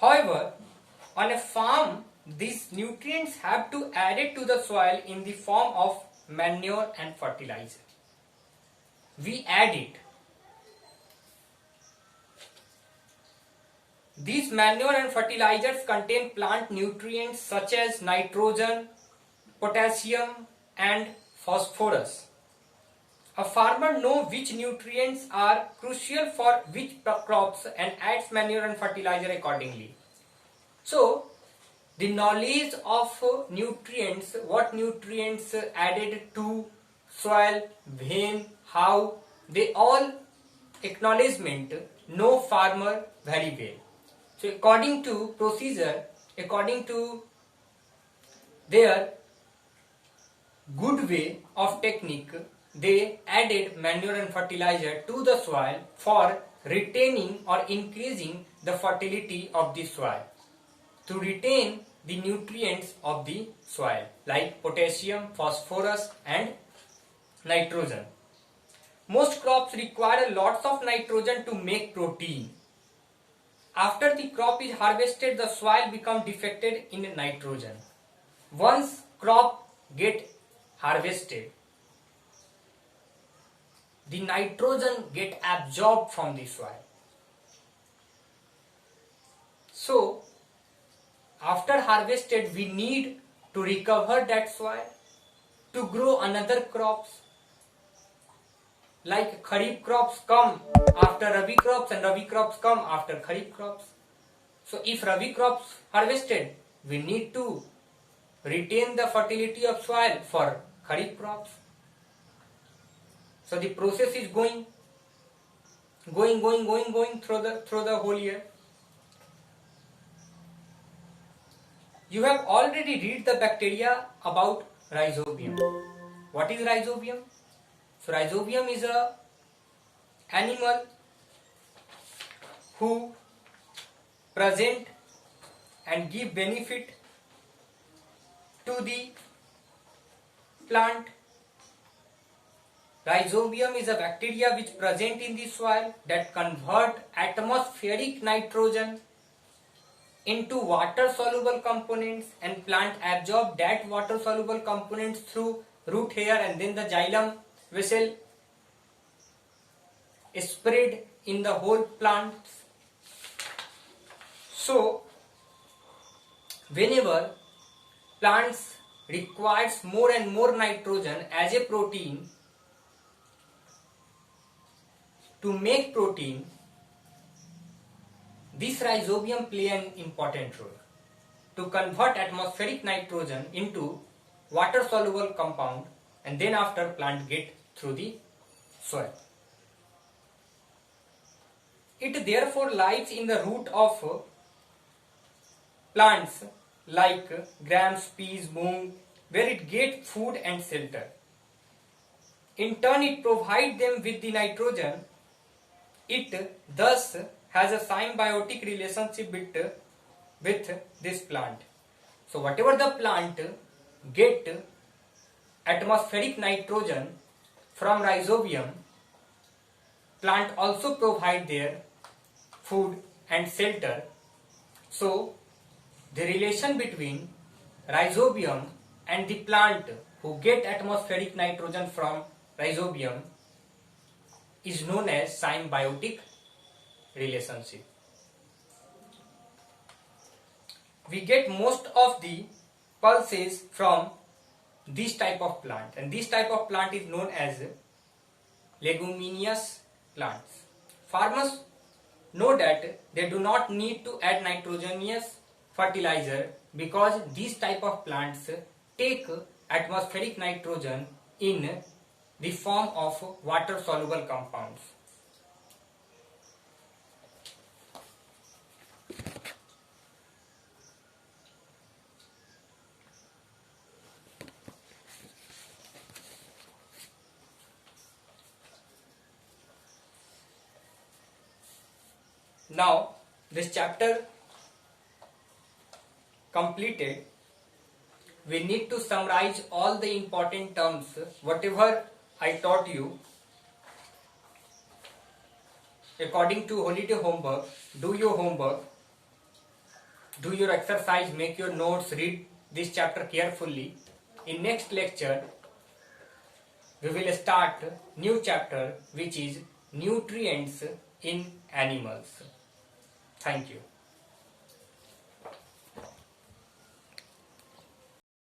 However, on a farm, these nutrients have to added to the soil in the form of manure and fertilizer. We add it. These manure and fertilizers contain plant nutrients such as nitrogen, potassium and phosphorus. A farmer knows which nutrients are crucial for which crops and adds manure and fertilizer accordingly. So, the knowledge of nutrients, what nutrients added to soil, when, how, they all acknowledgement know farmer very well. So according to procedure, according to their good way of technique, they added manure and fertilizer to the soil for retaining or increasing the fertility of the soil, to retain the nutrients of the soil like potassium, phosphorus and nitrogen. Most crops require lots of nitrogen to make protein. After the crop is harvested, the soil becomes defected in nitrogen. Once crop get harvested, the nitrogen get absorbed from the soil. So, after harvested, we need to recover that soil to grow another crops. Like Kharif crops come after Rabi crops and Rabi crops come after Kharif crops. So if Rabi crops harvested, we need to retain the fertility of soil for Kharif crops. So the process is going through the whole year. You have already read the bacteria about rhizobium. What is rhizobium? So rhizobium is a animal who present and give benefit to the plant. Rhizobium is a bacteria which present in the soil that convert atmospheric nitrogen into water soluble components, and plant absorb that water soluble components through root hair and then the xylem vessel is spread in the whole plant. So whenever plants requires more and more nitrogen as a protein, to make protein, this rhizobium play an important role to convert atmospheric nitrogen into water soluble compound, and then after plant get through the soil. It therefore lies in the root of plants like grams, peas, moong, where it gets food and shelter. In turn, it provides them with the nitrogen. It thus has a symbiotic relationship with this plant. So whatever the plant get atmospheric nitrogen from rhizobium, plant also provide their food and shelter. So the relation between rhizobium and the plant who get atmospheric nitrogen from rhizobium is known as symbiotic relationship. We get most of the pulses from this type of plant, and this type of plant is known as leguminous plants. Farmers know that they do not need to add nitrogenous fertilizer because these type of plants take atmospheric nitrogen in the form of water soluble compounds. Now this chapter completed, we need to summarize all the important terms, whatever I taught you. According to holiday homework, do your homework do your exercise, make your notes, read this chapter carefully. In next lecture, we will start new chapter which is nutrients in animals. Thank you.